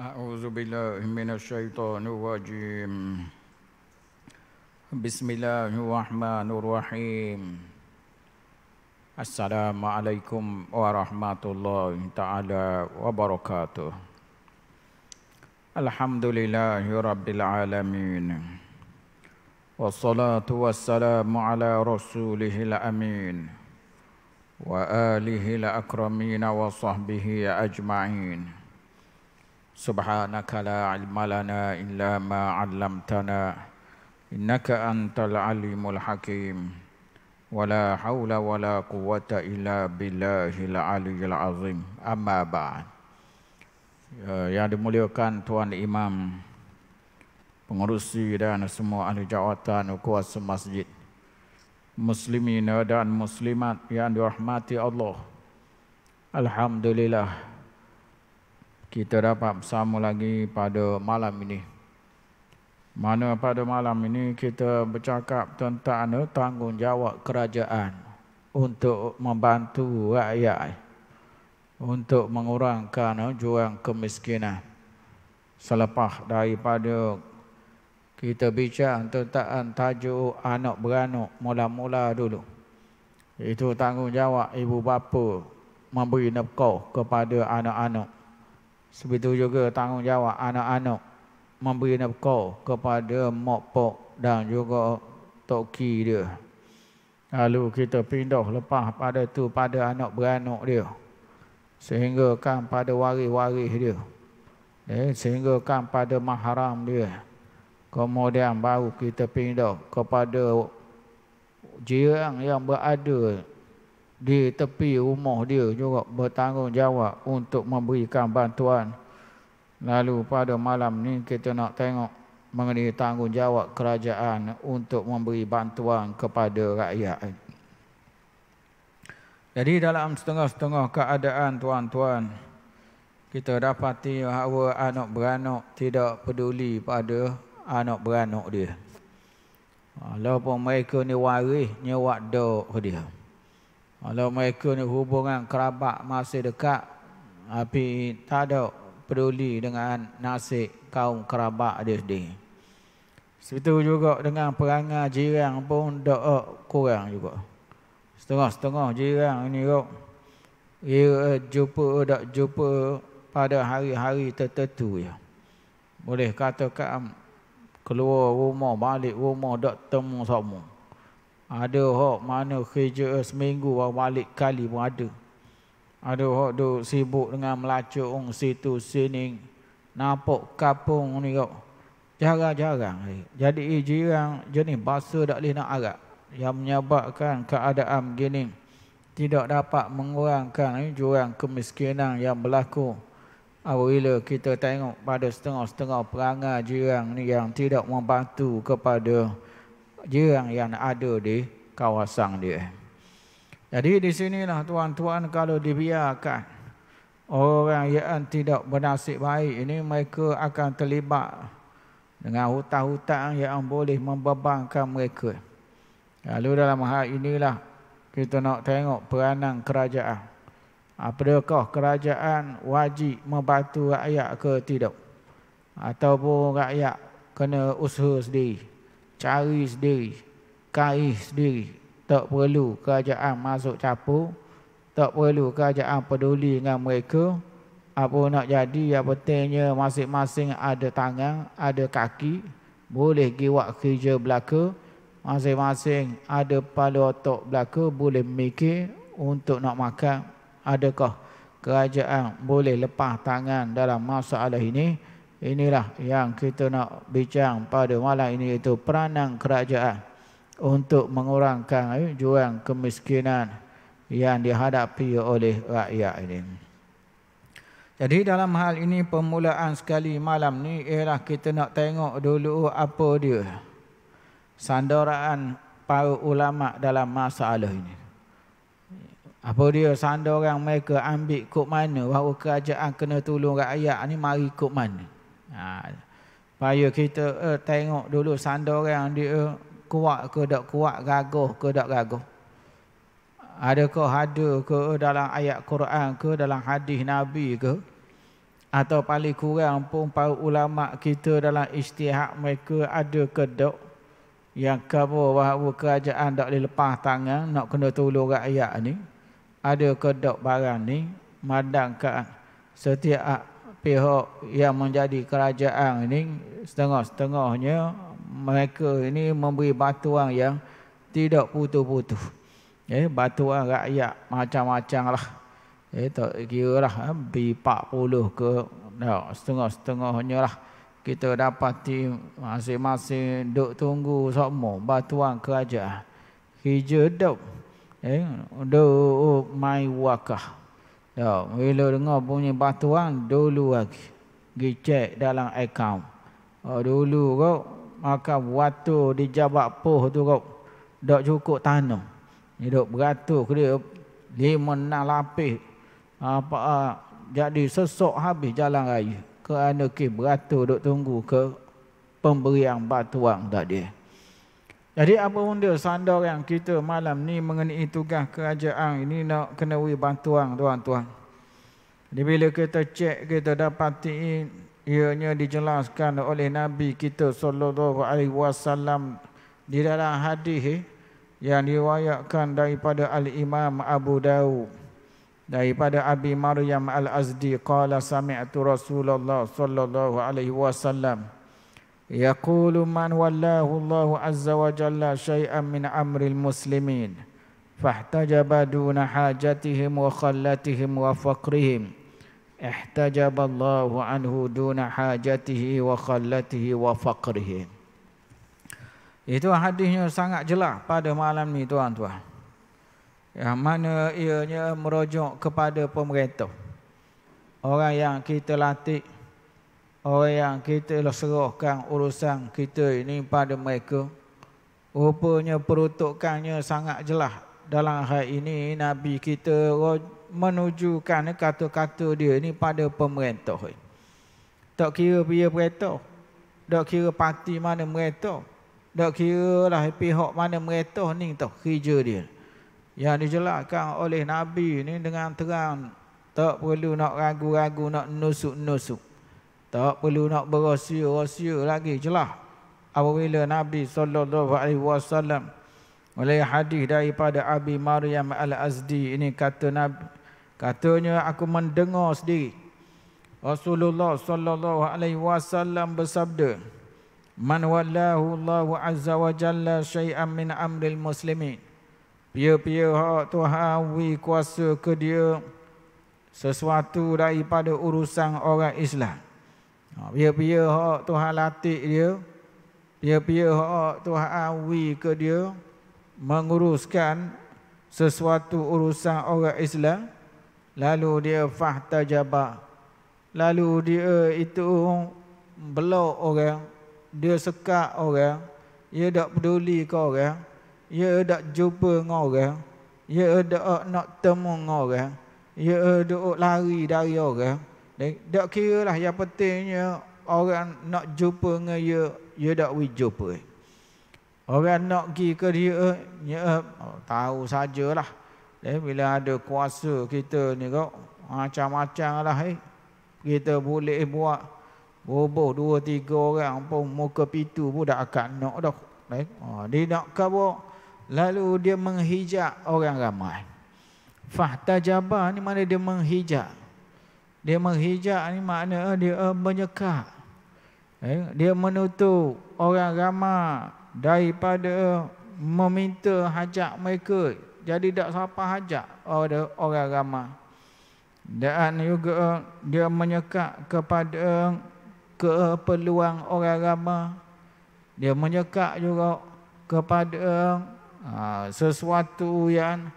أعوذ بالله من الشيطان الرجيم بسم الله الرحمن الرحيم السلام عليكم ورحمة الله تعالى وبركاته الحمد لله رب العالمين والصلاة والسلام على رسوله الأمين وآله الأكرمين وصحبه أجمعين سبحانك لا علم لنا إلا ما علمتنا إنك أنت العليم الحكيم ولا حول ولا قوة إلا بالله العلي العظيم أما بعد. Yang dimuliakan Tuan Imam, pengerusi dan semua ahli jawatan kuasa masjid, muslimin dan muslimat yang dirahmati Allah. Alhamdulillah, kita dapat bersama lagi pada malam ini. Mana pada malam ini kita bercakap tentang tanggungjawab kerajaan untuk membantu rakyat, untuk mengurangkan jurang kemiskinan. Selepas daripada kita bincang tentang tajuk anak beranak mula-mula dulu, itu tanggungjawab ibu bapa memberi nafkah kepada anak-anak. Sebegitu juga tanggungjawab anak-anak memberi nafkah kepada mak pak dan juga toki dia. Lalu kita pindah lepas pada tu pada anak beranak dia, sehingga kan pada waris-waris dia, sehingga kan pada mahram dia. Kemudian baru kita pindah kepada jiran yang berada di tepi rumah dia juga bertanggungjawab untuk memberikan bantuan. Lalu pada malam ni kita nak tengok mengenai tanggungjawab kerajaan untuk memberi bantuan kepada rakyat. Jadi dalam setengah-setengah keadaan tuan-tuan, kita dapati bahawa anak beranak tidak peduli pada anak beranak dia. Walaupun mereka ni waris, nyewak dok dia. Kalau mereka ni hubungan kerabat masih dekat, tapi tak ada peduli dengan nasib kaum kerabat dia sendiri. Seperti juga dengan perangai jiran pun tak kurang juga. Setengah-setengah jiran ni ia jumpa pada hari-hari tertentu ya. Boleh katakan keluar rumah, balik rumah tak temu sama. Ada hok mana kerja seminggu baru balik kali pun ada. Ada hok duk sibuk dengan melacak situ sini, nampak kapung ni kok. Jarang-jarang. Jadi jiran jenis bahasa tak boleh nak harap, yang menyebabkan keadaan begini tidak dapat mengurangkan jurang kemiskinan yang berlaku. Apabila kita tengok pada setengah-setengah perangai jiran ni yang tidak membantu kepada jiran yang ada di kawasan dia. Jadi di sinilah tuan-tuan, kalau dibiarkan orang yang tidak bernasib baik ini, mereka akan terlibat dengan hutang-hutang yang boleh membebankan mereka. Lalu dalam hal inilah kita nak tengok peranan kerajaan. Apakah kerajaan wajib membantu rakyat ke tidak? Ataupun rakyat kena usaha sendiri, cari sendiri, kais sendiri. Tak perlu kerajaan masuk campur, tak perlu kerajaan peduli dengan mereka. Apa nak jadi, yang pentingnya masing-masing ada tangan, ada kaki, boleh giwak kerja belaka. Masing-masing ada kepala otak belaka, boleh mikir untuk nak makan. Adakah kerajaan boleh lepas tangan dalam masalah ini? Inilah yang kita nak bincang pada malam ini, iaitu peranan kerajaan untuk mengurangkan jurang kemiskinan yang dihadapi oleh rakyat ini. Jadi dalam hal ini, permulaan sekali malam ni ialah kita nak tengok dulu apa dia sandaran para ulama dalam masalah ini. Apa dia sandaran mereka, ambil kod mana bahawa kerajaan kena tolong rakyat ni, mari kod mana. Supaya kita tengok dulu sandaran dia kuat ke tak kuat, gagah ke tak gagah. Adakah ada ke dalam ayat Quran ke dalam hadis Nabi ke Atau paling kurang pun para ulama kita dalam ijtihad mereka ada kedok yang khabar bahawa kerajaan tak boleh lepas tangan nak kena tolong rakyat ni. Ada kedok barang ni mandangkan setiap pihak yang menjadi kerajaan ini setengah-setengahnya mereka ini memberi bantuan yang tidak putus-putus. Bantuan rakyat macam-macam lah. Tak kira lah B40 ke setengah-setengahnya lah. Kita dapati masing-masing duk tunggu semua bantuan kerajaan. Hijau duk. Duk mai wakah. Bila dengar bunyi bantuan dulu lagi. Pergi cek dalam akaun. Dulu kau maka waktu di jabat poh tu kau tak cukup tanam. Ni duk beratur ke dia 5-6 lapis. Jadi sesok habis jalan raya. Kerana beratur duk tunggu ke pemberian bantuan tadi. Jadi apa benda sandaran kita malam ni mengenai tugas kerajaan ini nak kenai bantuan tuan-tuan. Jadi bila kita cek kita dapati ianya dijelaskan oleh Nabi kita sallallahu alaihi wasallam di dalam hadis yang diriwayatkan daripada Al-Imam Abu Daud daripada Abi Maryam Al-Azdi qala sami'tu Rasulullah sallallahu alaihi wasallam yaqulu man wallahu Allahu azza wa jalla syai'an min amril muslimin fahtajaba duna hajatihim wa khallatihim wa faqrihim ihtajaba Allahu anhu duna hajatihi wa khallatihi wa faqrihi. Itu hadisnya sangat jelas pada malam ni tuan-tuan. Yang mana ianya merujuk kepada pemerintah. Orang yang kita latih, orang yang kita serahkan urusan kita ini pada mereka. Rupanya peruntukannya sangat jelas. Dalam hal ini Nabi kita menunjukkan kata-kata dia ini pada pemerintah. Tak kira dia perintah, tak kira parti mana merintah, tak kira lah pihak mana merintah ni tau kerja dia. Yang dijelaskan oleh Nabi ni dengan terang, tak perlu nak ragu-ragu, nak nusuk-nusuk, tak perlu nak berahsia-rahsia lagi, jelas. Apabila Nabi sallallahu alaihi wasallam oleh hadis daripada Abi Maryam Al-Azdi ini kata Nabi, katanya aku mendengar sendiri Rasulullah sallallahu alaihi wasallam bersabda, man wallahu Allahu azza wa jalla syai'an min amril muslimin, pia-pia hak Tuhan wi kuasa ke dia sesuatu daripada urusan orang Islam. Pia-pia hak Tuhan latih dia, pia-pia hak Tuhan wi ke dia menguruskan sesuatu urusan orang Islam, lalu dia fahtajaba, lalu dia itu belok orang, dia sekat orang, dia tak peduli ke orang, dia tak jumpa dengan orang, dia tak nak temu dengan orang, dia tak lari dari orang. Tak kira lah, yang pentingnya orang nak jumpa dengan dia tak boleh jumpa. Orang nak pergi ke dia, tahu sajalah. Bila ada kuasa kita ni kau, macam-macam lah. Kita boleh buat boboh 2-3 orang pun muka pintu pun dah akan nak dah. Dia nak kabur, lalu dia menghijab orang ramai. Fahtajabah ni mana dia menghijab. Dia menghijab ni makna dia menyekat. Dia menutup orang ramai daripada meminta hajat mereka. Jadi tak siapa hajat orang ramai. Dan juga dia menyekat kepada keperluan orang ramai. Dia menyekat juga kepada sesuatu yang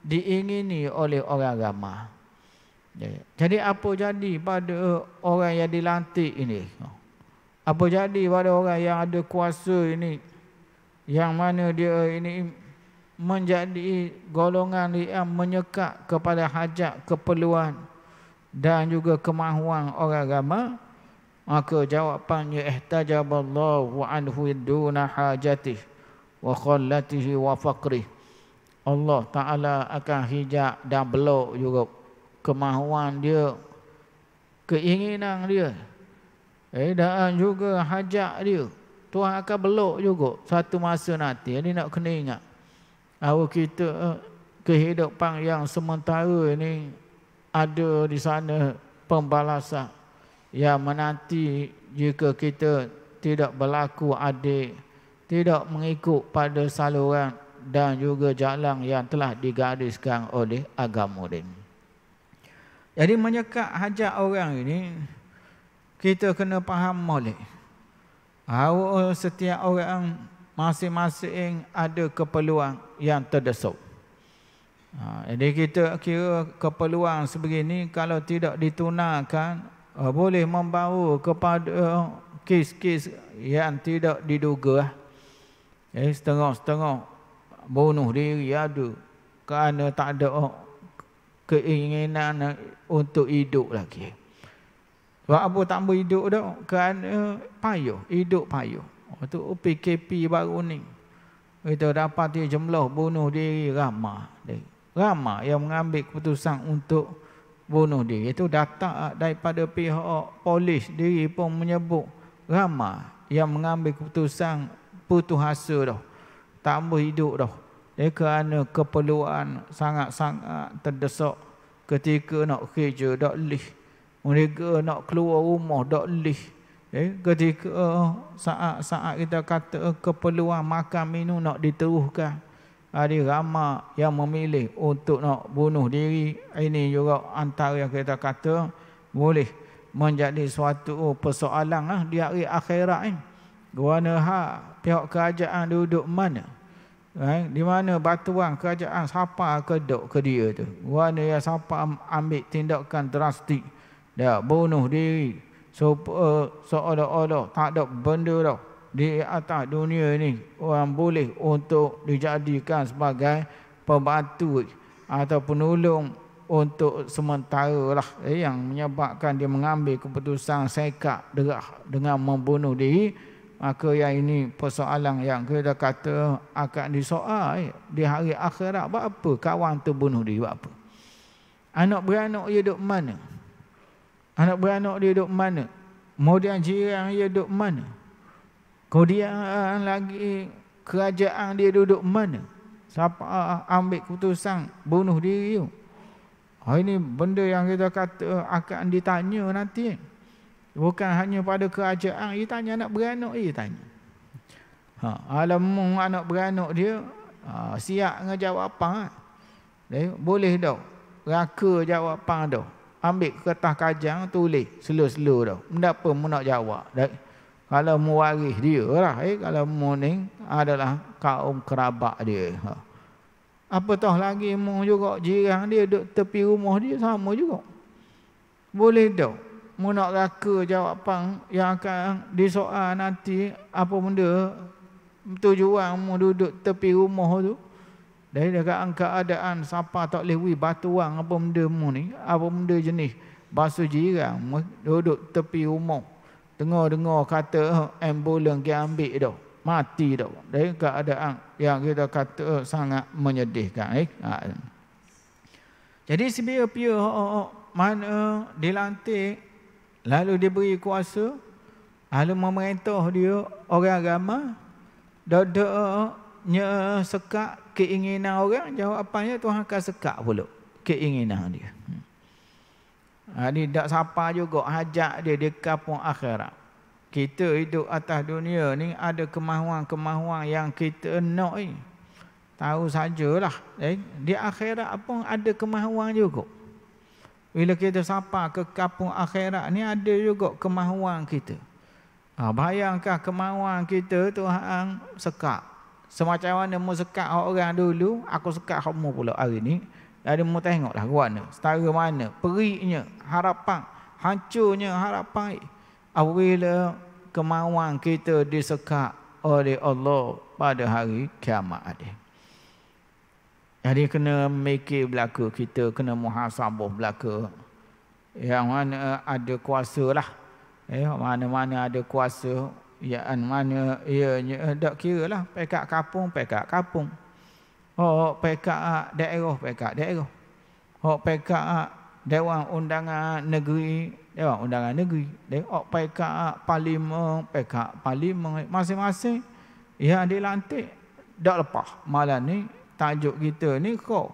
diingini oleh orang ramai. Jadi apa jadi pada orang yang dilantik ini? Apa jadi pada orang yang ada kuasa ini? Yang mana dia ini menjadi golongan yang menyekat kepada hajat, keperluan dan juga kemahuan orang ramai, maka jawapannya ihtajaballahu anhu duna hajatih wa khallatihi wa faqrih. Allah Ta'ala akan hijab dan belok juga kemahuan dia, keinginan dia. Dan juga hajat dia. Tuhan akan belok juga satu masa nanti. Ini nak kena ingat. Bahawa kita kehidupan yang sementara ini ada di sana pembalasan yang menanti jika kita tidak berlaku adil, tidak mengikut pada saluran dan juga jalan yang telah digariskan oleh agama ini. Jadi menyekat hajat orang ini, kita kena faham molek. Setiap orang masing-masing ada keperluan yang terdesak. Jadi kita kira keperluan sebegini kalau tidak ditunaikan, boleh membawa kepada kes-kes yang tidak diduga. Setengah-setengah bunuh diri ada kerana tak ada keinginan untuk hidup lagi. Sebab apa tak boleh hidup dah? Kerana payah, hidup payah. Itu PKP baru ni. Kita dapati jumlah bunuh diri ramai. Ramai yang mengambil keputusan untuk bunuh diri. Itu data daripada pihak polis diri pun menyebut ramai yang mengambil keputusan putus asa dah. Tak boleh hidup dah. Kerana keperluan sangat-sangat terdesak ketika nak kerja tak boleh. Mereka nak keluar rumah tak boleh. Ketika saat-saat kita kata keperluan makan minum nak diteruskan, ada ramai yang memilih untuk nak bunuh diri. Ini juga antara yang kita kata boleh menjadi suatu persoalan di hari akhirat ni. Kerana pihak kerajaan duduk mana? Di mana batuan kerajaan siapa kedok ke dia tu? Kerana yang siapa ambil tindakan drastik, dah bunuh diri, seolah-olah tak ada benda dah di atas dunia ni orang boleh untuk dijadikan sebagai pembantu atau penolong untuk sementara lah, yang menyebabkan dia mengambil keputusan sekat derah dengan membunuh diri. Maka yang ini persoalan yang kita kata akan disoal di hari akhirat. Buat apa kawan tu bunuh diri? Buat apa? Anak beranak dia duduk mana? Anak beranak dia duduk mana? Kemudian jiran dia duduk mana? Kemudian lagi kerajaan dia duduk mana? Siapa ambil keputusan bunuh diri tu? Ini benda yang kita kata akan ditanya nanti. Bukan hanya pada kerajaan, dia tanya anak beranak dia tanya. Alamu anak beranak dia siap dengan jawapan. Boleh dah. Raka jawapan dah. Ambil kertas kajang, tulis slow-slow dah. Mendapa mu nak jawab? Kalau mu waris dia lah. Kalau mu ni adalah kaum kerabat dia. Apatah lagi mu juga jiran dia duduk tepi rumah dia sama juga. Boleh dah. Mu nak raka jawapan yang akan disoal nanti apa benda tujuan mu duduk tepi rumah tu. Dari dekat keadaan siapa tak boleh batuang apa benda mu ni, apa benda jenis basuh jiran duduk tepi rumah. Dengar-dengar kata ambulan dia ambil dah, mati dah. Dari keadaan yang kita kata sangat menyedihkan. Jadi sebiar-biar mana dilantik lalu diberi kuasa, lalu memerintah dia orang ramai, dadanya sekat keinginan orang, jawapannya Tuhan akan sekat pula keinginan dia. Ini tak siapa juga hajat dia di kampung akhirat. Kita hidup atas dunia ni ada kemahuan-kemahuan yang kita nak ni. Tahu sajalah. Di akhirat pun ada kemahuan juga. Bila kita sapa ke kampung akhirat ni ada juga kemahuan kita. Bayangkan kemahuan kita Tuhan sekat. Semacam mana mu sekat orang dulu, aku sekat kamu pula hari ni. Jadi mu tengoklah mana, setara mana periknya harapan, hancurnya harapan apabila kemahuan kita disekat oleh Allah pada hari kiamat ada. Jadi kena mikir belaka kita, kena muhasabah belaka. Yang mana ada kuasa lah. Mana-mana ada kuasa. Yang mana ianya tak kira lah. Pekat kapung, pekat kapung. Pekat daerah, pekat daerah. Pekat Dewan Undangan Negeri, tengok pekak parlimen masing-masing yang dilantik dak lepas. Malam ni tajuk kita ni kok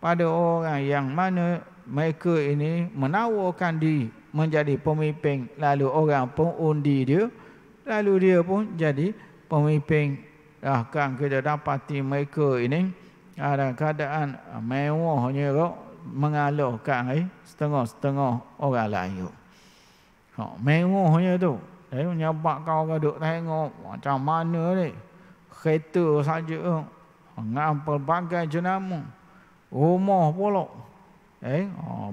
pada orang yang mana mereka ini menawarkan diri menjadi pemimpin, lalu orang pun undi dia, lalu dia pun jadi pemimpin. Kan kita dapati mereka ini ada keadaan mewahnya kok mengalahkan setengah-setengah orang lain. Mewahnya tu. Nyabak kau duk tengok macam mana ni. Kereta saja dengan pelbagai jenama. Rumah pula.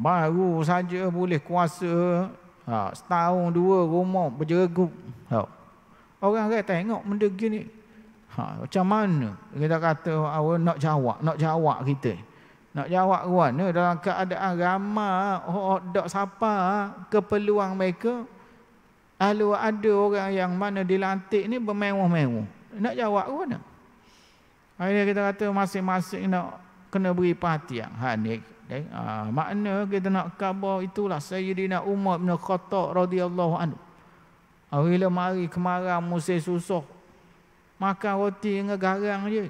Baru saja boleh kuasa setahun dua rumah berjegup. Orang kata tengok benda gini. Macam mana kita kata nak jawab kita. Nak jawab ke mana dalam keadaan ramai tak siapa keperluan mereka. Lalu ada orang yang mana dilantik ni bermewah-mewah. Nak jawab ke mana? Akhirnya kita kata masing-masing nak kena beri perhatian. Makna kita nak khabar itulah Sayyidina Umar bin Khattab radhiyallahu anhu. Bila mari kemarau musim susah, makan roti dengan garang je.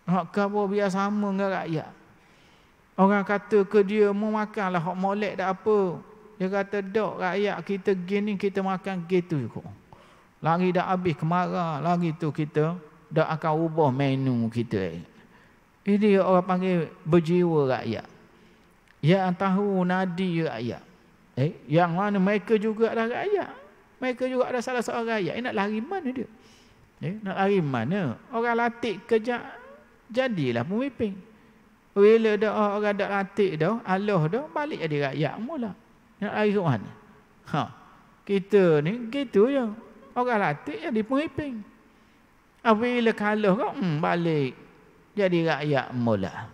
Hak khabar biar sama dengan rakyat. Orang kata ke dia mau makanlah hak molek dak apa. Dia kata dok rakyat kita gini kita makan gitu juga. Lagi dah habis kemarau, lagi tu kita dak akan ubah menu kita. Ini orang panggil berjiwa rakyat. Yang tahu nadi rakyat. Yang mana mereka juga ada rakyat. Mereka juga ada salah seorang rakyat. Nak lari mana dia? Nak lari mana? Orang latih kejap jadilah pemimpin. Bila dah orang dak latih dah, Allah dah balik jadi rakyat mula. Nak lari ke mana? Kita ni gitu je. Orang latih jadi pemimpin. Bila kalah kau balik jadi rakyat mula.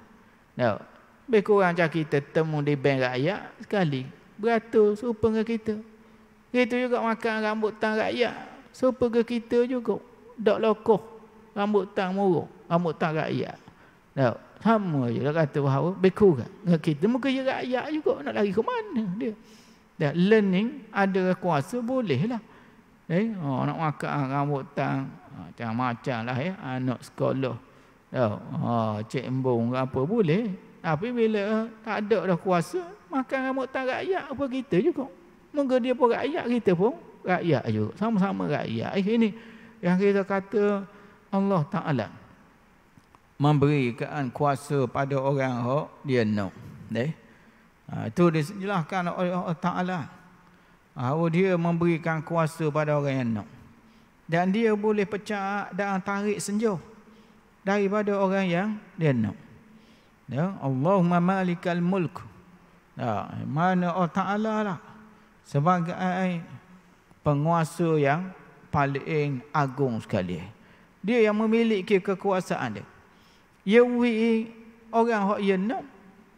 Nah, lebih kurang macam kita temu di bank rakyat sekali. Beratus serupa dengan kita. Itu juga makan rambutan rakyat. Serupa ke kita juga. Dak lokoh. Rambutan murah. Rambutan rakyat. Nah, sama je lah kata bahawa lebih kurang dengan kita. Mungkin je rakyat juga. Nak lari ke mana dia. Dan learning ada kuasa boleh lah. Nak makan rambutan macam-macam lah anak sekolah. Cik embung apa boleh. Tapi bila tak ada dah kuasa, makan rambutan rakyat apa kita juga. Mungkin dia pun rakyat, kita pun rakyat juga. Sama-sama rakyat. Ini yang kita kata Allah Ta'ala memberikan kuasa pada orang yang dia nak. Itu dijelaskan oleh Allah Ta'ala. Dia memberikan kuasa pada orang yang nak. Dan dia boleh pecah dan tarik senjauh daripada orang yang dia nak. Allahumma malikal mulk. Mana Allah Ta'ala lah sebagai penguasa yang paling agung sekali. Dia yang memiliki kekuasaan dia. Dia beri orang yang dia nak.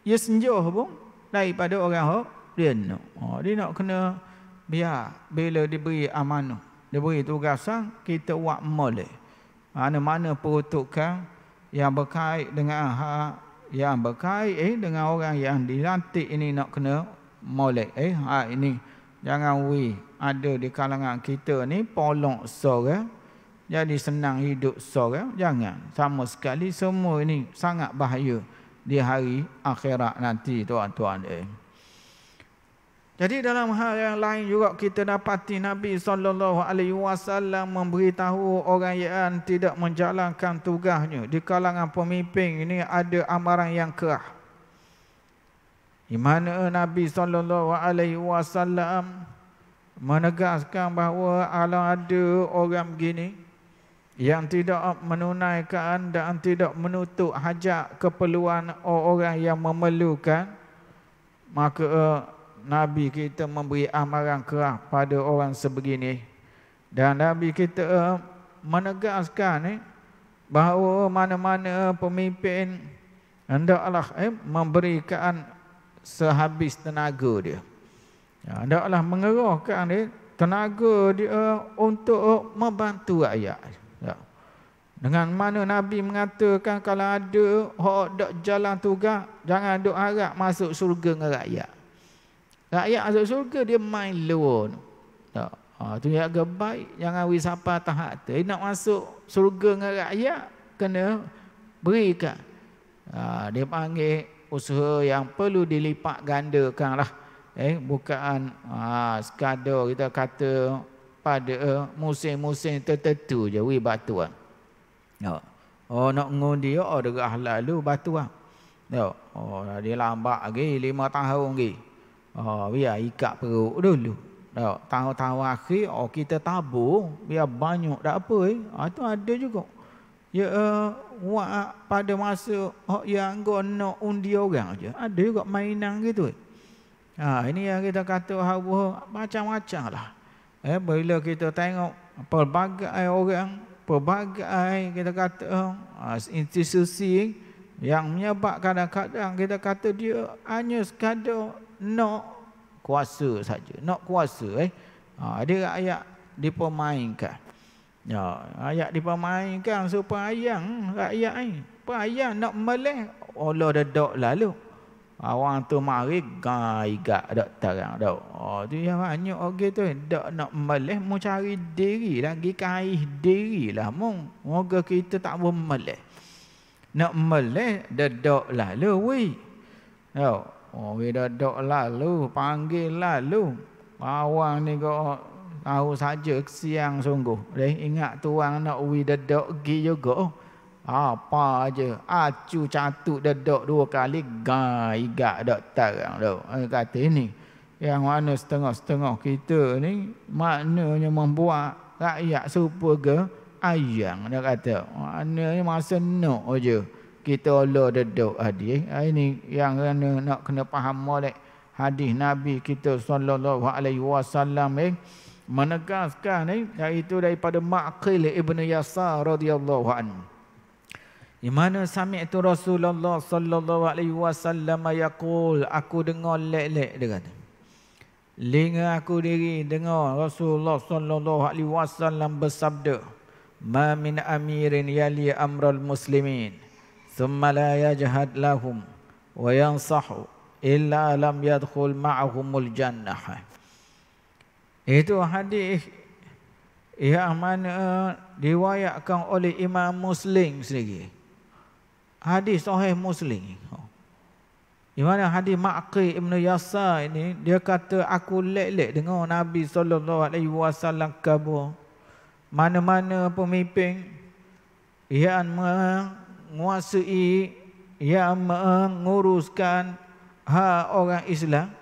Dia senjauh pun daripada orang yang dia nak. Dia nak kena biar bila diberi amanah, diberi tugasan, kita buat molek. Mana-mana peruntukan yang berkait dengan yang berkait dengan orang yang dilantik ini nak kena molek. Ini jangan ada di kalangan kita ni polong seorang jadi senang hidup seorang. Jangan. Sama sekali semua ini sangat bahaya di hari akhirat nanti tuan-tuan. Jadi dalam hal yang lain juga kita dapati Nabi SAW memberitahu orang yang tidak menjalankan tugasnya di kalangan pemimpin ini ada amaran yang kerah. Di mana Nabi SAW menegaskan bahawa kalau ada orang begini yang tidak menunaikan dan tidak menutup hajat keperluan orang yang memerlukan, maka Nabi kita memberi amaran kerah pada orang sebegini. Dan Nabi kita menegaskan bahawa mana-mana pemimpin hendaklah memberikan sehabis tenaga dia. Hendaklah mengerahkan tenaga dia untuk membantu rakyat. Dengan mana Nabi mengatakan kalau ada hok dak jalan tugas, jangan duk harap masuk surga dengan rakyat. Rakyat masuk surga dia main luar. Tak. Tu yang baik, jangan wisapa tahap tu. Nak masuk surga dengan rakyat kena berikan. Dia panggil usaha yang perlu dilipat gandakan lah. Bukan sekadar kita kata pada musim-musim tertentu je batuan. Nak ngundi derah lalu batuan. Dia lambat lagi 5 tahun lagi. Biar ikat perut dulu. Tahun-tahun akhir kita tabur biar banyak tak apa. Itu ada juga. Ya pada masa yang nak undi orang je. Ada juga mainan gitu. Ini yang kita kata macam-macam lah. Bila kita tengok pelbagai orang, pelbagai kita kata institusi yang menyebab kadang-kadang kita kata dia hanya sekadar nak kuasa saja, nak kuasa. Dia rakyat dipermainkan. Rakyat dipermainkan supaya rakyat payah nak meleh Allah dedak lalu. Orang tu mari gaigat dak terang dak. Tu yang banyak orang tu dak nak meleh mau cari diri lagi kaih diri lah mong. Moga kita tak mau meleh. Nak meleh dedak lalu wi. Dedak lalu panggil lalu. Awang ni kau tahu saja siang sungguh. Ingat tuang nak wi dedak gi juga. Apa aja acu catuk dedak 2 kali gaigat dak terang dak. Kata ini yang mana setengah-setengah kita ni maknanya membuat rakyat supaya ayang dia kata. Maknanya masa nak aja kita Allah dedak hadis. Ini yang nak kena faham molek hadis Nabi kita sallallahu alaihi wasallam menegaskan iaitu daripada Ma'qil ibn Yasar radhiyallahu anhu. Di mana sami'tu Rasulullah sallallahu alaihi wasallam yaqul, aku dengar lek-lek dia kata. Linga aku diri dengar Rasulullah sallallahu alaihi wasallam bersabda, "Ma min amirin yali amral muslimin, thumma la yajhad lahum wa yansahu illa lam yadkhul ma'ahumul jannah." Itu hadis yang mana diriwayatkan oleh Imam Muslim sendiri. Hadis sahih Muslim. Di mana hadis Ma'qil ibn Yasar ini dia kata aku lek-lek dengar Nabi sallallahu alaihi wasallam kata mana-mana pemimpin yang menguasai yang menguruskan hak orang Islam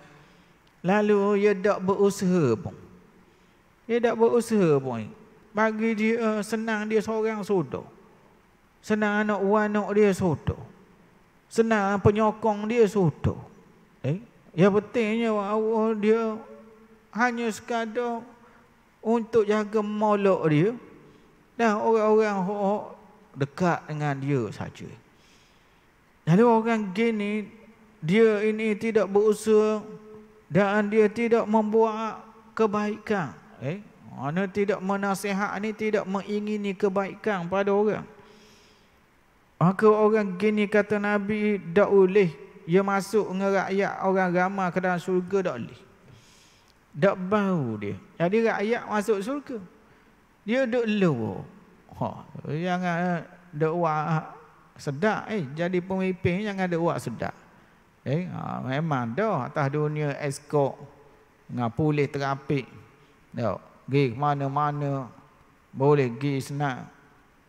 lalu dia tak berusaha pun. Dia tak berusaha pun. Bagi dia senang dia seorang sudah. Senang anak anak dia sudah. Senang penyokong dia sudah. Yang pentingnya dia hanya sekadar untuk jaga molek dia dan orang-orang dekat dengan dia saja. Lalu orang gini dia ini tidak berusaha dan dia tidak membuat kebaikan. Mana tidak menasihat ni tidak mengingini kebaikan pada orang. Maka orang gini kata Nabi tak boleh dia masuk dengan rakyat orang ramai ke dalam syurga, tak boleh. Tak bau dia. Jadi rakyat masuk syurga. Dia duk luar. Jangan duk buat sedap. Jadi pemimpin jangan duk buat sedap. Memang dah atas dunia eskort dengan polis terapik. Pergi mana-mana boleh pergi senang.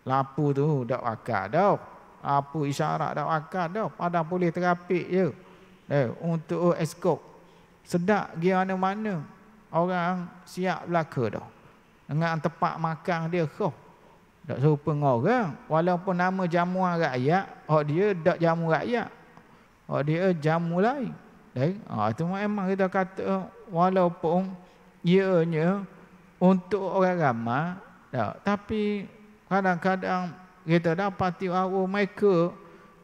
Lapu tu tak akal dah. Apa isyarat dak akal dah, padang polis terapik je. Untuk eskort. Sedap pergi mana-mana. Orang siap belaka dah. Dengan tempat makan dia kau. Tak serupa dengan orang. Walaupun nama jamuan rakyat, dia tak jamu rakyat. Dia jamu lain. Itu memang kita kata walaupun ianya untuk orang ramai, tapi kadang-kadang kita dapati mereka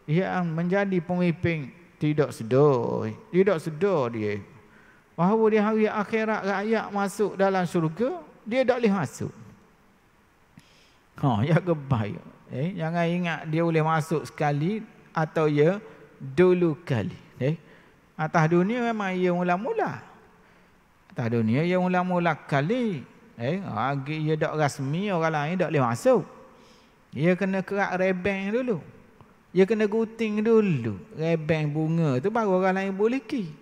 yang menjadi pemimpin tidak sedar. Tidak sedar dia. Bahawa di hari akhirat rakyat masuk dalam syurga, dia tak boleh masuk. Ya kebaik. Jangan ingat dia boleh masuk sekali atau ya dulu kali. Atas dunia memang ia mula-mula. Atas dunia ia mula-mula kali. Ia tak rasmi, orang lain tak boleh masuk. Ia kena kerak rebeng dulu. Ia kena gunting dulu. Rebeng bunga tu baru orang lain boleh pergi.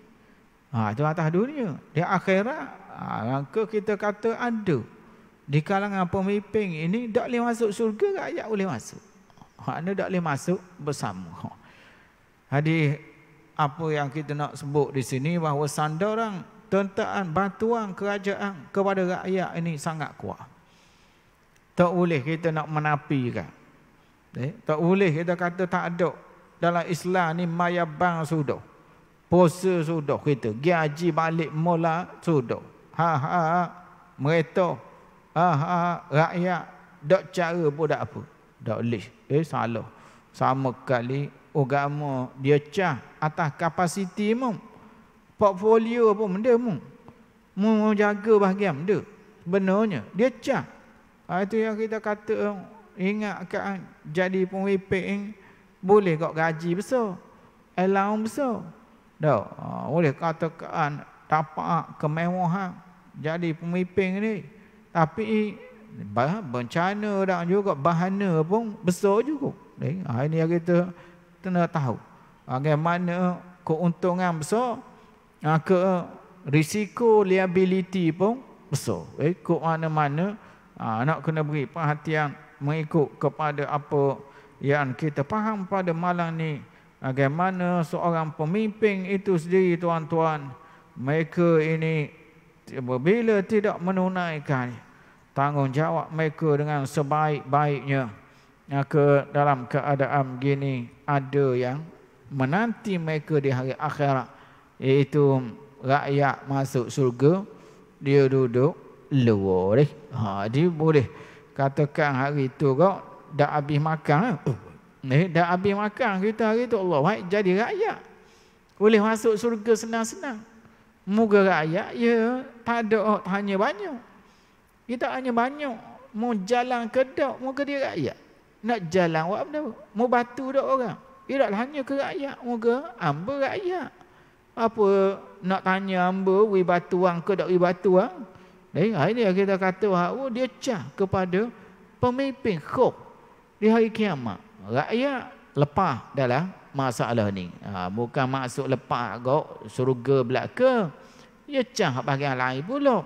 Itu atas dunia. Di akhirat, maka kita kata ada. Di kalangan pemimpin ini tak boleh masuk syurga, rakyat boleh masuk. Maknanya tak boleh masuk bersama. Jadi apa yang kita nak sebut di sini bahawa sandaran tentaan bantuan kerajaan kepada rakyat ini sangat kuat. Tak boleh kita nak menafikan. Tak boleh kita kata tak ada. Dalam Islam ni mayabang sudah. Puasa sudah kita. Gaji balik mula sudah. Mereka. Rakyat. Tak cara pun tak apa. Tak boleh. Salah. Sama kali agama dia cah atas kapasiti mu. Portfolio pun benda mu. Mu jaga bahagian benda. Sebenarnya dia cah. Itu yang kita kata ingat kan jadi pemimpin boleh kau gaji besar. Allowance besar. Tak. Boleh katakan dapat kemewahan jadi pemimpin ni. Tapi bencana dan juga bahana pun besar juga. Ini yang kita kena tahu. Bagaimana keuntungan besar, ke risiko liability pun besar. Ke mana-mana nak kena beri perhatian mengikut kepada apa yang kita faham pada malam ni. Bagaimana seorang pemimpin itu sendiri, tuan-tuan, mereka ini bila tidak menunaikan tanggungjawab mereka dengan sebaik-baiknya, maka dalam keadaan begini ada yang menanti mereka di hari akhirat, iaitu rakyat masuk surga, dia duduk luar. Dia boleh katakan hari itu kau dah habis makan. Dah habis makan kita hari itu, Allah baik jadi rakyat boleh masuk surga senang-senang. Moga rakyat ya tak ada hanya banyak. Kita hanya banyak mau jalan ke dak, moga dia rakyat. Nak jalan buat benda, mau batu dak orang. Dia tak hanya ke rakyat, moga hamba rakyat. Apa nak tanya hamba wi batuang ke dak wi batuang? Ini yang kita kata dia cah kepada pemimpin khuf di hari kiamat. Rakyat lepas dalam masalah ni. Bukan maksud lepas kau surga belaka. Dia cah bahagian lain pula.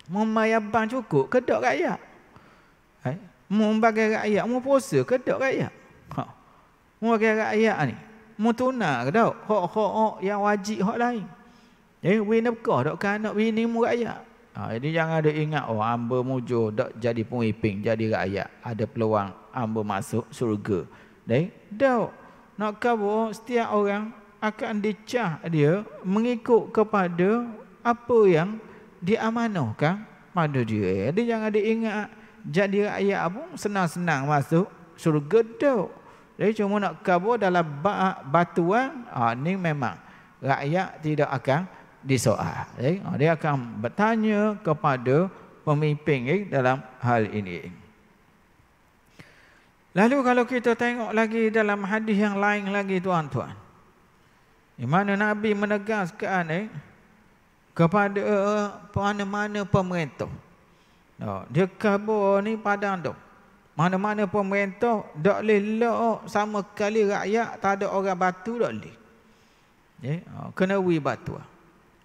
Memayabang cukup ke dak rakyat? Mu bagi rakyat, mu puasa ke dak rakyat? Mu bagi rakyat ni, mu tunai ke dak? Hak yang wajib hak lain. Wi nafkah dak kan anak bini mu rakyat. Jadi jangan ada ingat hamba mujur dak jadi pemimpin, jadi rakyat, ada peluang hamba masuk surga. Dak. Nak kau setiap orang akan dicah dia mengikut kepada apa yang diamanahkan pada dia. Jadi jangan diingat jadi rakyat pun senang-senang masuk surga dak. Jadi cuma nak kau dalam batuan, ni memang rakyat tidak akan disoal. Dia akan bertanya kepada pemimpin dalam hal ini. Lalu kalau kita tengok lagi dalam hadis yang lain lagi, tuan-tuan, di mana Nabi menegaskan kepada mana-mana pemerintah. Dia khabar ni padang tu. Mana-mana pemerintah tak boleh lok sama kali rakyat, tak ada orang batu tak boleh. Kena wi batu.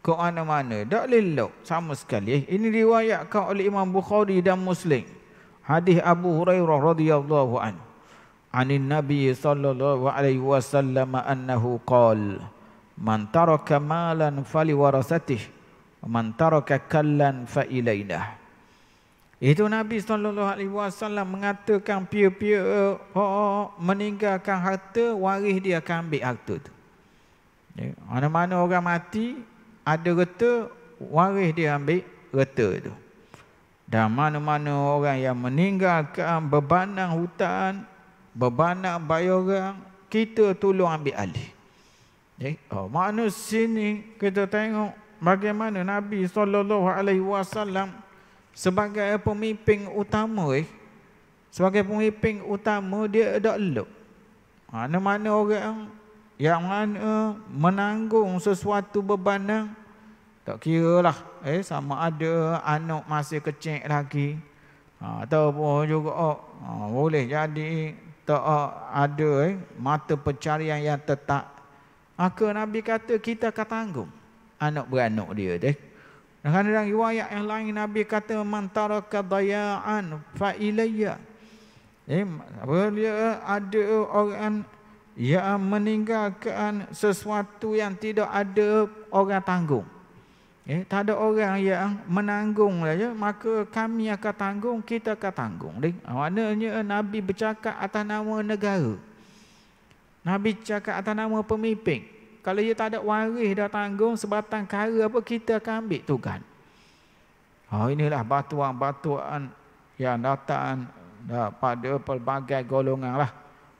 Ke mana-mana tak boleh lok sama sekali. Ini diriwayatkan oleh Imam Bukhari dan Muslim. Hadis Abu Hurairah radhiyallahu anhu. Anin Nabi sallallahu alaihi wasallam annahu qala man taraka malan fali warasatihi wa man taraka kallan fa ilaina. Itu Nabi sallallahu alaihi wasallam mengatakan pia-pia meninggalkan harta, waris dia akan ambil harta tu. Mana-mana orang mati ada harta, waris dia ambil harta itu. Dan mana-mana orang yang meninggalkan bebanan hutan, bebanan bayaran, kita tolong ambil alih. Makna sini kita tengok bagaimana Nabi SAW sebagai pemimpin utama sebagai pemimpin utama dia ada elok. Mana-mana orang yang mana menanggung sesuatu bebanan, tak kira lah sama ada anak masih kecil lagi, ataupun juga boleh jadi tak ada mata pencarian yang tetap, maka Nabi kata kita akan tanggung anak beranak dia deh. Dan dalam riwayat yang lain Nabi kata man taraka daya'an fa ilayya. Apabila ada orang yang meninggalkan sesuatu yang tidak ada orang tanggung, tak ada orang yang menanggung saja, maka kami akan tanggung, kita akan tanggung. Maknanya Nabi bercakap atas nama negara, Nabi cakap atas nama pemimpin. Kalau dia tak ada waris dah tanggung sebatang kara apa, kita akan ambil tugas. Inilah batuan-batuan yang datang pada pelbagai golongan lah.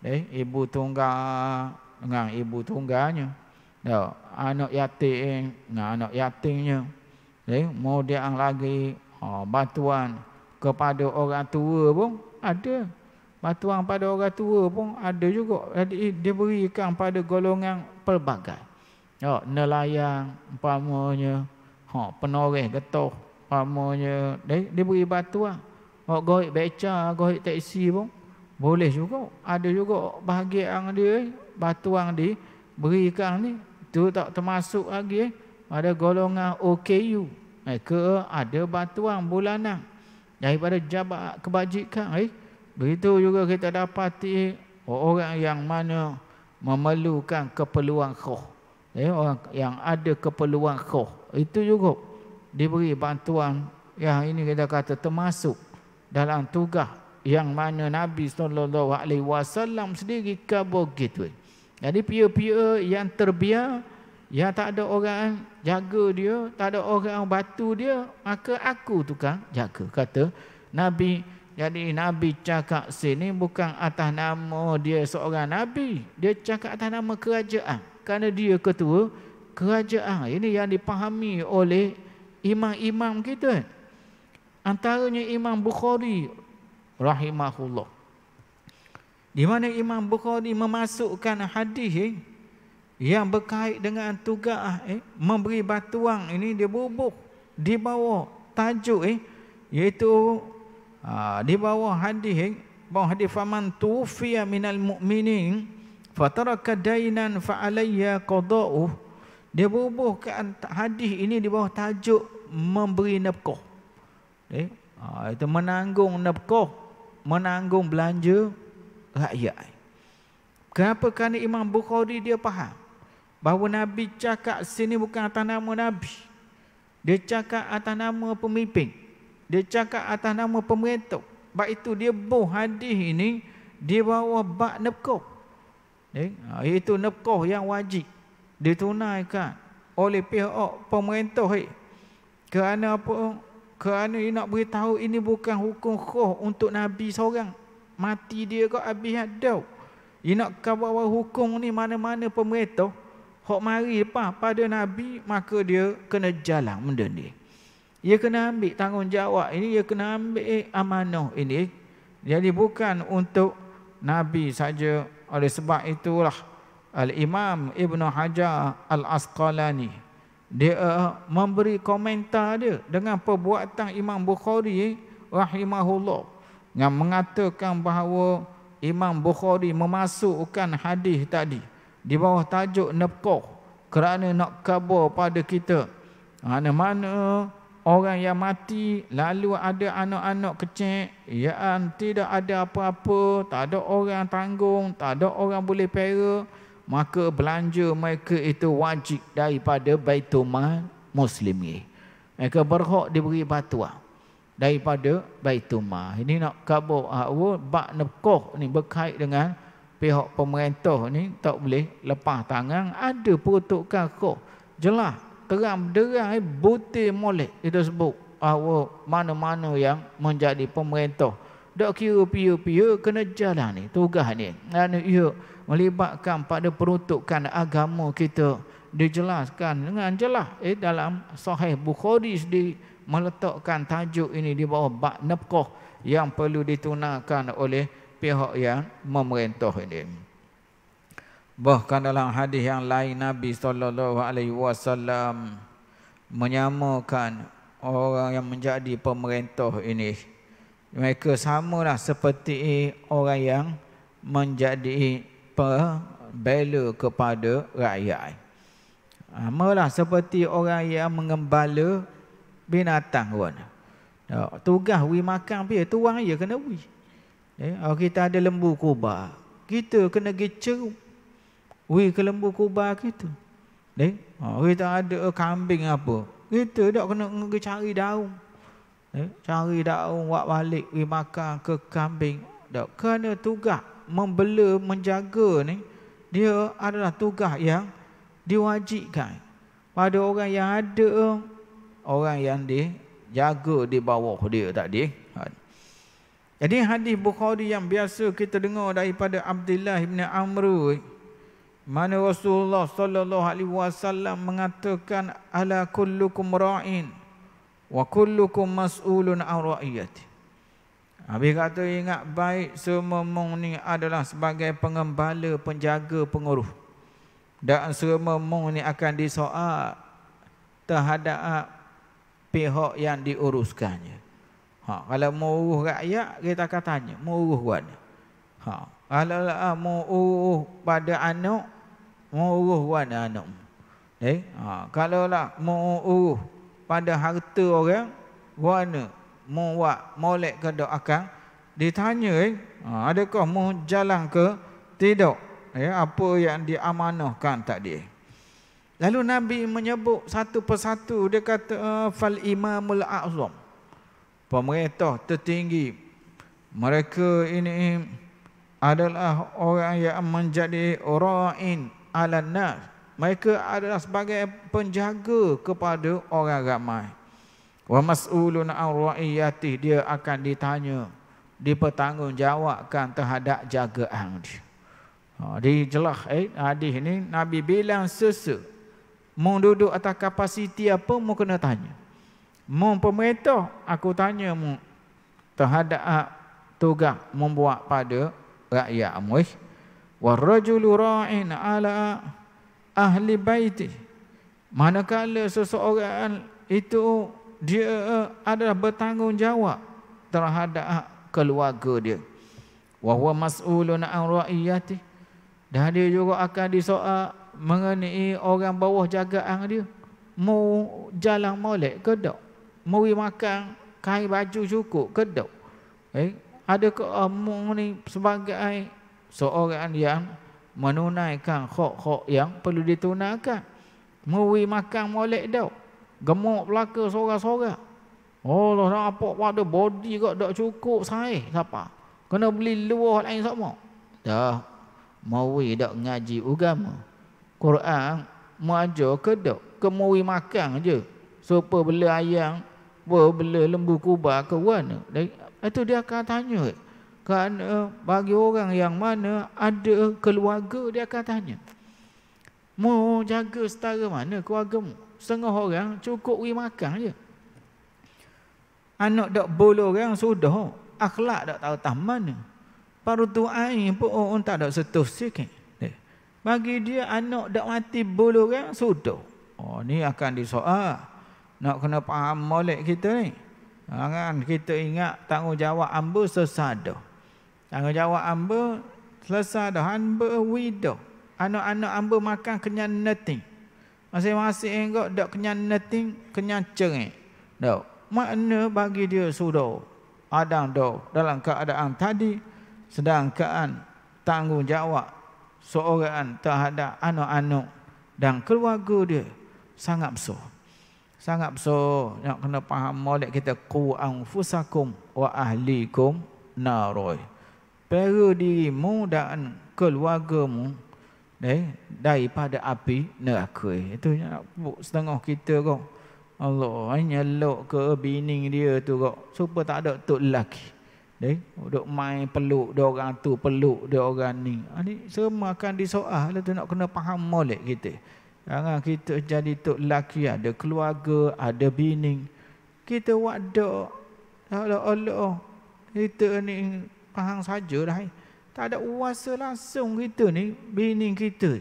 Ibu tunggal dengan ibu tunggalnya, anak yatim dengan anak yatimnya. Kemudian lagi batuan kepada orang tua pun ada. Batuan pada orang tua pun ada juga. Jadi diberikan pada golongan pelbagai. Nelayan umpamanya, penoreh getah umpamanya, diberi batuan. Goik beca, goik taksi pun boleh juga. Ada juga bahagian dia batuan diberikan ni. Itu tak termasuk lagi ada golongan OKU. Mereka ada batuan bulanan daripada Jabatan Kebajikan. Begitu juga kita dapati orang yang mana memerlukan keperluan khas. Orang yang ada keperluan khas itu juga diberi bantuan. Yang ini kita kata termasuk dalam tugas yang mana Nabi SAW sendiri kabur gitu. Jadi pia-pia yang terbiar, yang tak ada orang jaga dia, tak ada orang bantu dia, maka aku tukang jaga, kata Nabi. Jadi Nabi cakap sini bukan atas nama dia seorang Nabi, dia cakap atas nama kerajaan, kerana dia ketua kerajaan. Ini yang dipahami oleh imam-imam kita. Antaranya Imam Bukhari rahimahullah, di mana Imam Bukhari memasukkan hadis yang berkait dengan tugas memberi batuan ini, dia bubuh di bawah tajuk iaitu di bawah hadis faman tufiya minal mu'minin fataraka dainan fa alayya qada'uh. Dia bubuhkan hadis ini di bawah tajuk memberi nafkah. Itu menanggung nafkah, menanggung belanja rakyat. Kenapa? Kerana Imam Bukhari dia faham bahawa Nabi cakap sini bukan atas nama Nabi, dia cakap atas nama pemimpin, dia cakap atas nama pemerintah. Sebab itu dia buh hadis ini di bawah bab nafkah, iaitu nafkah yang wajib ditunaikan oleh pihak pemerintah. Kerana apa? Kerana dia nak beritahu ini bukan hukum khas untuk Nabi seorang. Mati dia kau habis ada. Dia nak bawa hukum ni mana-mana pemerintah hok mari lepas pada Nabi, maka dia kena jalan benda ni. Dia kena ambil tanggungjawab ini, dia kena ambil amanah ini. Jadi bukan untuk Nabi saja. Oleh sebab itulah Al-Imam Ibn Hajar Al-Asqalani dia memberi komentar dia dengan perbuatan Imam Bukhari rahimahullah, yang mengatakan bahawa Imam Bukhari memasukkan hadis tadi di bawah tajuk nafkah kerana nak khabar pada kita, mana-mana orang yang mati lalu ada anak-anak kecil yang tidak ada apa-apa, tak ada orang tanggung, tak ada orang boleh pera, maka belanja mereka itu wajib daripada Baitul Mal Muslimin. Mereka berhak diberi bantuan daripada Baitul Mal. Ini nak khabar bab nafkah ni berkait dengan pihak pemerintah ni, tak boleh lepas tangan. Ada peruntukan khas jelas terang benderang, butir molek kita sebut bahawa mana-mana yang menjadi pemerintah tak kira pia-pia kena jalan ni tugas ni, dan ia melibatkan pada peruntukan agama kita. Dijelaskan dengan jelas dalam Sahih Bukhari sendiri meletakkan tajuk ini di bawah bab nafkah yang perlu ditunaikan oleh pihak yang memerintah ini. Bahkan dalam hadis yang lain Nabi SAW menyamakan orang yang menjadi pemerintah ini. Mereka samalah seperti orang yang menjadi pembela kepada rakyat. Malah seperti orang yang mengembala binatang pun. Tugas wi makan dia, tuang dia kena wi. Kalau kita ada lembu kubah, kita kena gicer wi ke lembu kubah kita. Kita ada kambing apa, kita tak kena cari daun. Cari daun buat balik wi makan ke kambing. Tak kena tugas membela, menjaga ni, dia adalah tugas yang diwajibkan pada orang yang ada, orang yang dijaga di bawah dia tadi. Jadi hadis Bukhari yang biasa kita dengar daripada Abdullah bin Amr, mana Rasulullah sallallahu alaihi wasallam mengatakan, ala kullukum ra'in wa kullukum mas'ulun an ra'iyati. Habis kata ingat baik, semua ni adalah sebagai pengembala, penjaga, pengurus. Dan semua ni akan disoal terhadap pihak yang diuruskannya. Kalau mau urus rakyat, kita akan tanya, mau urus mana? Kalau mau urus pada anak, mau urus mana anak? Kalau lah mau urus pada harta orang, mana? Mau buat molek ke tak akan ditanya, adakah mau jalan ke tidak? Apa yang diamanahkan tadi. Lalu Nabi menyebut satu persatu. Dia kata fal imamul a'zam, pemerintah tertinggi. Mereka ini adalah orang yang menjadi ra'in 'alan nas. Mereka adalah sebagai penjaga kepada orang ramai. Wa mas'ulun an ra'iyati, dia akan ditanya, dipertanggungjawabkan terhadap jagaan dia. Dijelas hadis ni Nabi bilang mau duduk atas kapasiti apa, mau kena tanya. Mau pemerintah, aku tanya mu terhadap tugas membuat pada rakyat mu. Warajulu ra'in ala ahli baiti, manakala seseorang itu dia adalah bertanggungjawab terhadap keluarga dia. Wa huwa mas'ulun an ra'iyati, dan dia juga akan disoal mengenai orang bawah jagaan dia. Mau jalan molek ke tak? Mau makan kain baju cukup ke tak? Adakah mu ni sebagai seorang yang menunaikan hak-hak yang perlu ditunaikan? Mau makan molek tak? Gemuk belaka sorang-sorang. Allah nampak pada body kok tak cukup saya. Siapa? Kena beli luar lain sama. Dah. Mau dak ngaji agama, Quran mau ajar ke dak? Ke mau makan je. Supaya bela ayam, bela lembu kubah ke mana? Itu dia akan tanya. Kerana bagi orang yang mana ada keluarga, dia akan tanya. Mau jaga setara mana keluargamu? Setengah orang cukup makan je. Anak dak bolo orang sudah, akhlak dak tahu tah mana. Fardu ain pun tak ada setuh sikit. Bagi dia anak dak mati bulu kan sudah. Ni akan disoal. Nak kena faham molek kita ni. Jangan kita ingat tanggungjawab hamba selesai dah. Tanggungjawab hamba selesai dah. Hamba widow. Anak-anak hamba makan kenyang nothing. Masing-masing engkau dak kenyang nothing, kenyang cengek. Dak. Makna bagi dia sudah. Adang dah dalam keadaan tadi. Sedangkan tanggungjawab seorang terhadap anak-anak dan keluarga dia sangat besar. Sangat besar. Nak kena faham molek kita, qu anfusakum wa ahlikum naroi. Pera dirimu dan keluargamu daripada api neraka. Itu setengah kita kau. Allah nyelok ke bini dia tu kau supaya tak ada tok lelaki. Duk main peluk dia orang tu, peluk dia orang ni. Ni semua akan disoal. Lah tu nak kena faham molek kita. Jangan kita jadi tok lelaki, ada keluarga, ada bini. Kita wadak. Allah kita ni faham saja dah. Tak ada kuasa langsung kita ni, bini kita.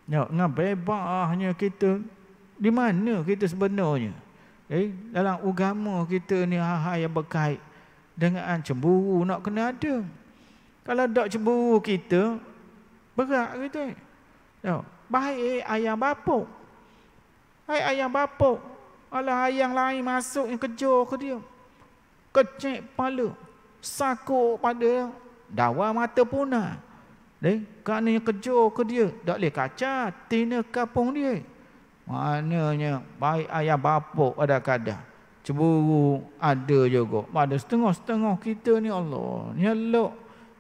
Dengan bebasnya kita, di mana kita sebenarnya? Dalam agama kita ni hal yang berkait dengan cemburu nak kena ada. Kalau tak cemburu kita, berat kita. Baik ayam bapuk. Ayam bapuk. Alah ayam lain masuk yang kejar ke dia. Kecek kepala. Sakuk pada dawa mata punah. Kerana kejar ke dia. Tak boleh kaca. Tina kapung dia. Maknanya baik ayam bapuk ada kadang. Cemburu ada juga. Pada setengah-setengah kita ni Allah. Nyelok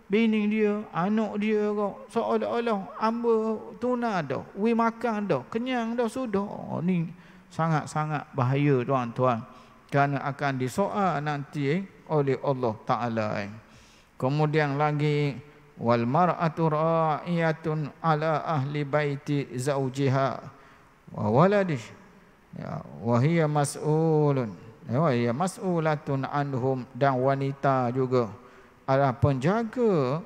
bini dia, anak dia kok. Seolah-olah hamba tuna dah. We makan dah. Kenyang dah sudah. Ni sangat-sangat bahaya tuan-tuan. Kerana akan disoal nanti oleh Allah Ta'ala. Kemudian lagi. Wal mar'atu ra'iyatun ala ahli baiti zawjiha wa waladih. Wa hiya mas'ulun. Wa hiya mas'ulatun anhum. Dan wanita juga adalah penjaga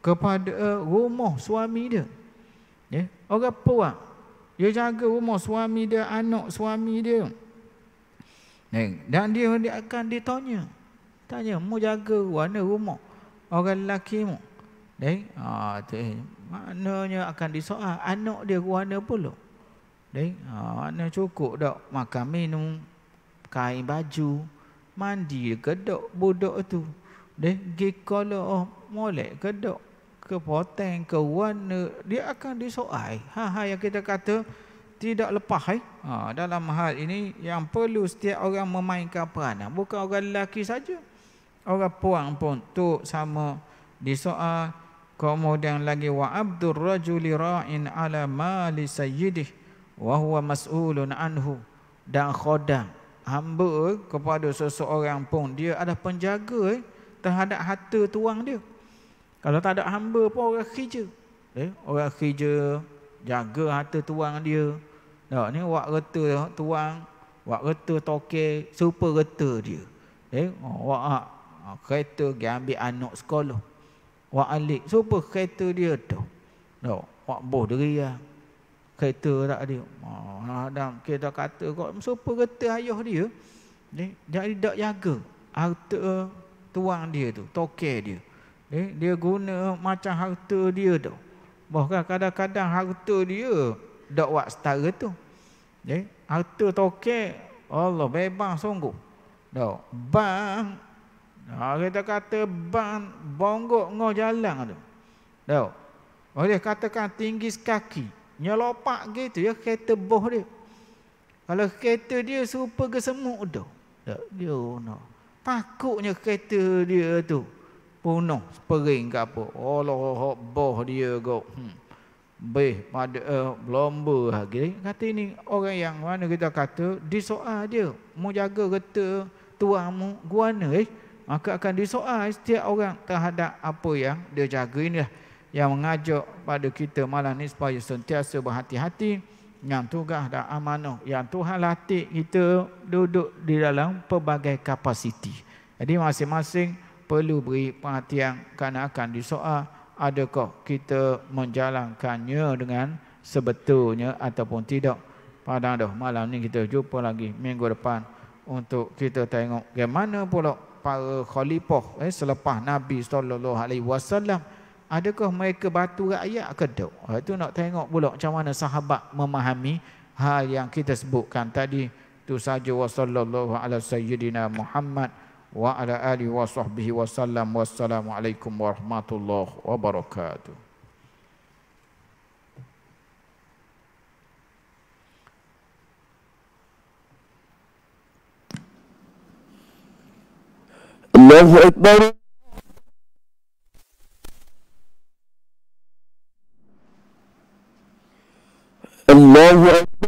kepada rumah suami dia. Orang puan, dia jaga rumah suami dia, anak suami dia. Dan dia akan ditanya. Tanya, mu jaga mana rumah orang lelaki mu? Maknanya akan disoal anak dia mana pula. Maknanya cukup tak makan minum, kain baju, mandi ke tak budak tu. Pergi kalau molek ke tak, ke poteng, ke warna, dia akan disoal. Hal yang kita kata tidak lepas. Dalam hal ini yang perlu setiap orang memainkan peranan. Bukan orang lelaki saja. Orang puan pun tu sama disoal. Kemudian lagi wa abdur rajuli ra'in ala mali sayyidih wa huwa mas'ulun anhu. Dan khodam hamba kepada seseorang pun dia ada penjaga terhadap harta tuang dia. Kalau tak ada hamba pun orang kerja. Orang kerja jaga harta tuang dia. Ni wak reta tuang, wak reta toke, super reta dia. Wak kereta dia ambil anak sekolah. Wak alik super kereta dia tu. Wak boh deria. Kereta tak dia. Dan kita kata kok super kereta ayah dia. Jadi tak jaga harta tuang dia tu, toke dia. Dia guna macam harta dia tu. Bahkan kadang-kadang harta dia tak buat setara tu. Harta toke Allah bebas sungguh. Bang kita kata bang bonggok ngau jalan tu. Boleh katakan tinggi sekaki, nyelopak gitu ya kereta boh dia. Kalau kereta dia super kesemuk tu. Dia takutnya kereta dia tu penuh spering ke apa. Allah boh dia kok. Pada lomba lagi. Kata ini orang yang mana kita kata disoal dia. Mau jaga kereta tuamu guana maka akan disoal setiap orang terhadap apa yang dia jaga. Inilah yang mengajak pada kita malam ni supaya sentiasa berhati-hati yang tugas dan amanah yang Tuhan latih kita duduk di dalam pelbagai kapasiti. Jadi masing-masing perlu beri perhatian kerana akan disoal adakah kita menjalankannya dengan sebetulnya ataupun tidak. Padahal dah malam ni kita jumpa lagi minggu depan untuk kita tengok bagaimana pula para khalifah selepas Nabi SAW, adakah mereka batu rakyat ke tak? Itu nak tengok pula macam mana sahabat memahami hal yang kita sebutkan tadi. Itu saja. Wa sallallahu ala sayyidina Muhammad wa ala alihi wa sahbihi wa sallam. Wassalamualaikum warahmatullahi wabarakatuh. Allahu Akbar. Allahu Akbar.